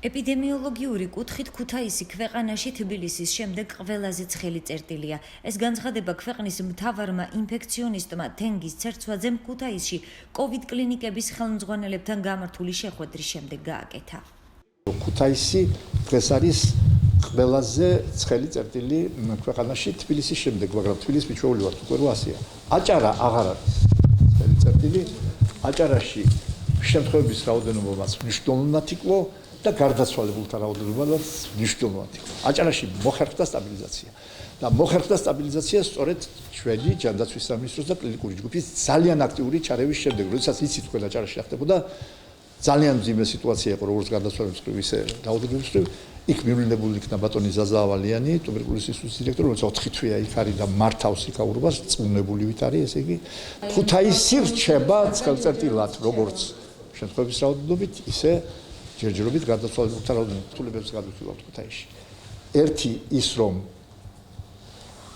ეპიდემიოლოგიური კუთხით ქუთაისი ქვეყანაში თბილისის შემდეგ ყველაზე ცხელი წერტილია. ეს განცხადება ქვეყნის მთავარმა ინფექციონისტმა თენგიზ ცერცვაძემ ქუთაისში COVID კლინიკების ხელმძღვანელებთან გამართული შეხვედრის შემდეგ გააკეთა. ქუთაისი დღეს არის ყველაზე ცხელი წერტილი ქვეყანაში თბილისის შემდეგ, მაგრამ თბილისს მიჩვეული ვართ უკვე 800-ია. აჭარა აღარ არის ცხელი წერტილი. აჭარაში შემთხვევების რაოდენობაც მნიშვნელოვნად იკლო და გარდაცვალებულთა რაოდენობაც მნიშვნელოვნად იკლო. აჭარაში მოხერხდა სტაბილიზაცია. და მოხერხდა სტაბილიზაცია სწორედ ჩვენი ჯანდაცვის სამინისტროს და კლინიკური ჯგუფის ძალიან აქტიური ჩარევის შემდეგ, როდესაც იცით თქვენ აჭარაში ხდებოდა ძალიან მძიმე სიტუაცია იყო როგორც გარდაცვალების მხრივ, ისე რაოდენობის მხრივ. იქ მივლინებული იქნა ბატონი ზაზა ავალიანი, ტუბერკულოზის ინსტიტუტის დირექტორი, რომელიც 4 თვეა იქ არის და მართავს იქაურობას, წუნებული ვით არის, ესე იგი, ქუთაისი რჩება ცხელწერტილად, როგორც შემთხვევების რაოდენობით, ისე ჯერჯერობით გარდაცვალებულთა რაოდენობით, თულებებს გადავწყვეტ ქუთაისში. ერთი ის რომ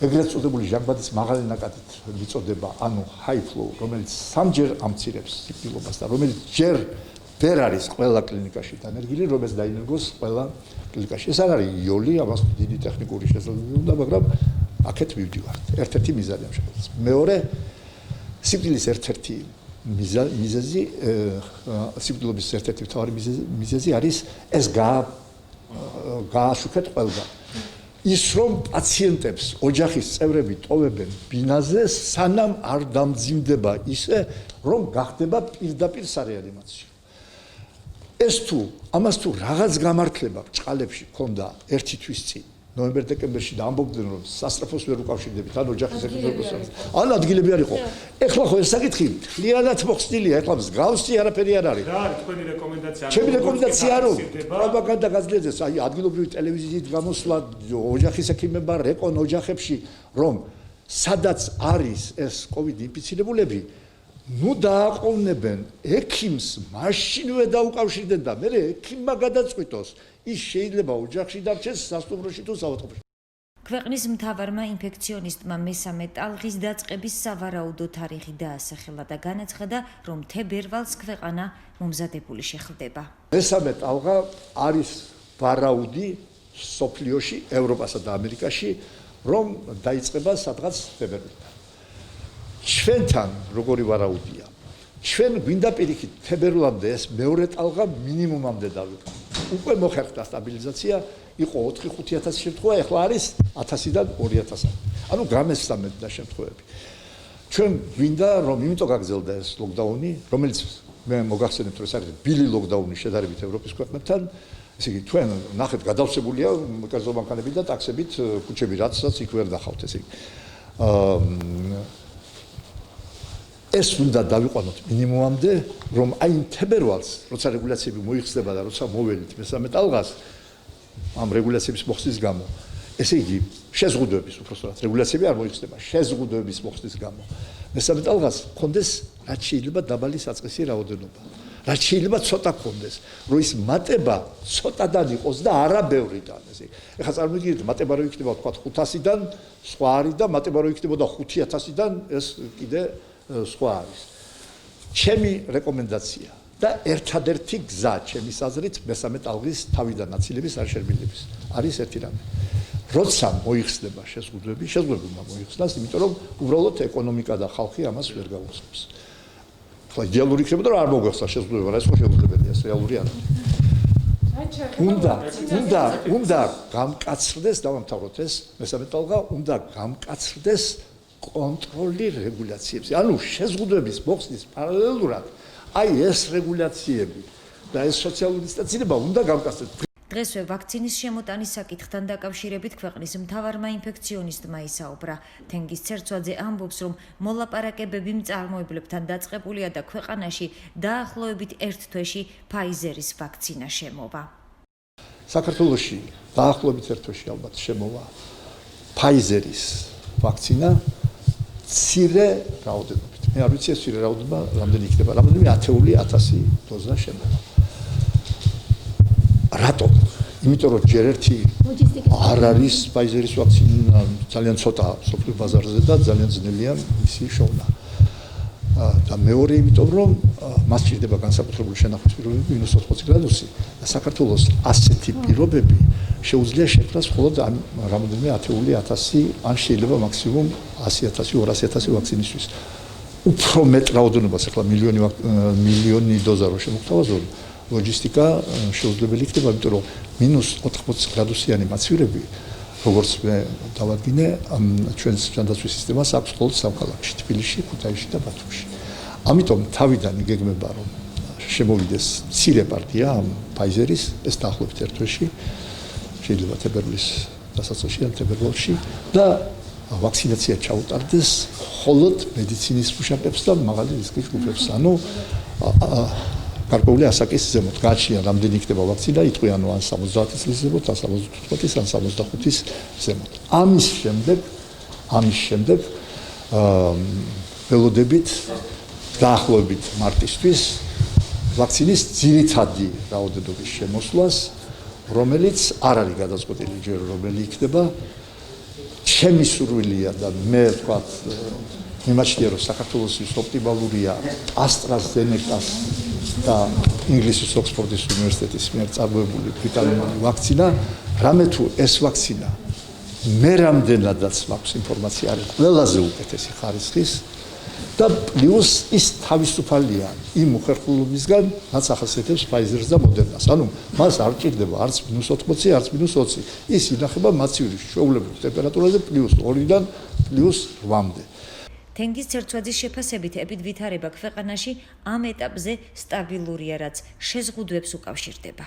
ეგრეთ წოდებული ჟანგბადის მაღალი ნაკადით მიწოდება, ანუ high flow, რომელიც სამჯერ ამცირებს სიკვდილობას და რომელიც ჯერ ვერ არის ყველა კლინიკაში დანერგილი, რომელიც დაინერგოს ყველა კლინიკაში. ეს არ არის იოლი, ამას დიდი ტექნიკური შესაძლებლობა უნდა, მაგრამ აქეთ მივდივართ. ერთ-ერთი მიზანი ამ შეხვედრის. მეორე, სიკვდილის ერთ-ერთი მიზეზი, სიკვდილობის ერთ-ერთი მთავარი მიზეზი არის ეს გააშუქეთ ყველგან. ის რომ პაციენტებს ოჯახის წევრები ტოვებენ ბინაზე, სანამ არ დამძიმდება ისე, რომ გახდება პირდაპირ სარეანიმაციო. ეს ამას თუ რაღაც გამართლება ბჭყალებში ქონდა ერთი თვის წინ, ნოემბერ-დეკემბერში და ამბობდნენ რომ სასწრაფოს ვერ უკავშირდებით, ან ოჯახის ეკონომიკას. ან ადგილები არ იყო. ეხლა ხო ეს საკითხი მთლიანად მოხსნილია, ეხლა მსგავსი არაფერი არ არის. რა არის თქვენი რეკომენდაცია? ჩემი რეკომენდაცია რომ პროპაგანდა გაძლიერდეს, აი ადგილობრივი ტელევიზიით გამოსვლა, ოჯახის ექიმებმა რეკონ ოჯახებში, რომ სადაც არის ეს COVID ინფიცირებულები, ნუ დააყოვნებენ ექიმს, მაშინვე დაუკავშირდნენ და მე ექიმმა გადაწყვიტოს, ის შეიძლება ოჯახში დარჩეს, სასტუმროში თუ საავადმყოფოში. ქვეყნის მთავარმა ინფექციონისტმა მესამე ტალღის დაწყების სავარაუდო თარიღი დაასახელა და განაცხადა, რომ თებერვალს ქვეყანა მომზადებული შეხვდება. მესამე ტალღა არის ვარაუდი სოფლიოში, ევროპასა და ამერიკაში, რომ დაიწყება სადღაც თებერვალიდან. ჩვენთან როგორი ვარაუდია? ჩვენ გვინდა პირიქით თებერვლამდე ეს მეორე ტალღა მინიმუმამდე დავიწყო. უკვე მოხერხდა სტაბილიზაცია, იყო 4-5,000 შემთხვევა, ახლა არის 1000-დან 2000. ანუ გამესწამდა შემთხვევები. ჩვენ გვინდა რომ იმიტომ გაგრძელდა ეს ლოკდაუნი, რომელიც მე მოგახსენებთ რომ ეს არის ბილი ლოკდაუნი შედარებით ევროპის ქვეყნებთან, ესე იგი თქვენ ნახეთ გადავსებულია კერძო მანქანებით და ტაქსებით ქუჩები, რაცაც იქ ვერ დახავთ, ესე იგი. ეს უნდა დავიყვანოთ მინიმუმამდე, რომ აი თებერვალს, როცა რეგულაციები მოიხსნება და როცა მოველით მესამე ტალღას, ამ რეგულაციების მოხსნის გამო, ესე იგი, შეზღუდვების უпростоრად რეგულაციები არ მოიხსნება, შეზღუდვების მოხსნის გამო. მესამე ტალღას კონდეს რაც შეიძლება დაბალი საწყისი რაოდენობა. რაც შეიძლება ცოტა კონდეს, რომ ის მატება ცოტადან იყოს და არა ბევრიდან, ესე იგი. ეხლა წარმოგიდგენთ, მატება რო იქნება თქვა 500-დან, სხვა არის და მატება რო იქნებოდა 5000-დან, ეს კიდე სხვა არის. ჩემი რეკომენდაცია და ერთადერთი გზა ჩემის აზრით მესამე ტალღის თავიდან აცილების არ შერბილების არის ერთი რამე. როცა მოიხსნება შეზღუდვები, უნდა მოიხსნას, იმიტომ რომ უბრალოდ ეკონომიკა და ხალხი ამას ვერ გაუძლებს. ხო, იდეალური იქნებოდა რომ არ მოგვეხსნა შეზღუდვები, რა ეს ხო შეუძლებელია, ეს რეალური არ არის. უნდა გამკაცრდეს, დავამთავროთ ეს მესამე ტალღა, უნდა გამკაცრდეს კონტროლი რეგულაციებზე. ანუ შეზღუდვების მოხსნის პარალელურად აი ეს რეგულაციები და ეს სოციალური დისტანცირება უნდა გამკაცრდეს. დღესვე ვაქცინის შემოტანის საკითხთან დაკავშირებით ქვეყნის მთავარმა ინფექციონისტმა ისაუბრა. თენგიზ ცერცვაძე ამბობს, რომ მოლაპარაკებები მწარმოებლებთან დაწყებულია და ქვეყანაში დაახლოებით 1 თვეში ფაიზერის ვაქცინა შემოვა. საქართველოში დაახლოებით 1 თვეში ალბათ შემოვა ფაიზერის ვაქცინა მცირე რაოდენობით. მე არ ვიცი ეს მცირე რაოდენობა რამდენი იქნება, რამდენი 10,000 დოზა შემოვა. რატომ? იმიტომ რომ ჯერ ერთი არ არის ფაიზერის ვაქცინა ძალიან ცოტა სოფლიო ბაზარზე და ძალიან ძნელია მისი შოვნა. და მეორე იმიტომ რომ მას ჭირდება განსაკუთრებული შენახვის პირობები -80 გრადუსი და საქართველოს ასეთი პირობები შეუძლია შექმნას მხოლოდ რამოდენიმე ათეული ათასი ან შეიძლება მაქსიმუმ 100,000 200,000 ვაქცინისთვის უფრო მეტ რაოდენობას ახლა მილიონი დოზა რო შემოგთავაზონ ლოჯისტიკა შეუძლებელი იქნება იმიტომ რომ -80 გრადუსიანი მაცვირები როგორც მე დავადგინე ჩვენს ჯანდაცვის სისტემას აქვს მხოლოდ სამხალხოში თბილისში, ქუთაისში და ბათუმში. ამიტომ თავიდან იგეგმება რომ შემოვიდეს მცირე პარტია Pfizer-ის ეს დაახლოებით ერთ თვეში შეიძლება თებერვლის დასაწყისში ან თებერვალში და ვაქცინაცია ჩაუტარდეს მხოლოდ მედიცინის მუშაკებს და მაღალი რისკის ჯგუფებს. ანუ გარკვეული ასაკის ზემოთ გააჩნია რამდენი იქნება ვაქცინა იტყვიანო ან 70 წლის ზემოთ, ან 75-ის, ან 75-ის ზემოთ. ამის შემდეგ ველოდებით დაახლოებით მარტისთვის ვაქცინის ძირითადი რაოდენობის შემოსვლას, რომელიც არ არის გადაწყვეტილი ჯერ რომელი იქნება. ჩემი სურვილია და მე ვთქვათ მიმაჩნია რომ საქართველოსთვის ოპტიმალურია AstraZeneca-ს და ინგლისის ოქსფორდის უნივერსიტეტის მიერ წარმოებული ბრიტანული ვაქცინა, რამე თუ ეს ვაქცინა მე რამდენადაც მაქვს ინფორმაცია არის ყველაზე უკეთესი ხარისხის და პლუს ის თავისუფალია იმ უხერხულობისგან, რაც ახასიათებს Pfizer-ს და Moderna-ს. ანუ მას არ ჭირდება არც -80, არც -20. ის ინახება მაცივრის ჩვეულებრივ ტემპერატურაზე +2-დან +8-მდე. თენგის ცერცვაძის შეფასებით ეპიდვითარება ქვეყანაში ამ ეტაპზე სტაბილურია, რაც შეზღუდვებს უკავშირდება.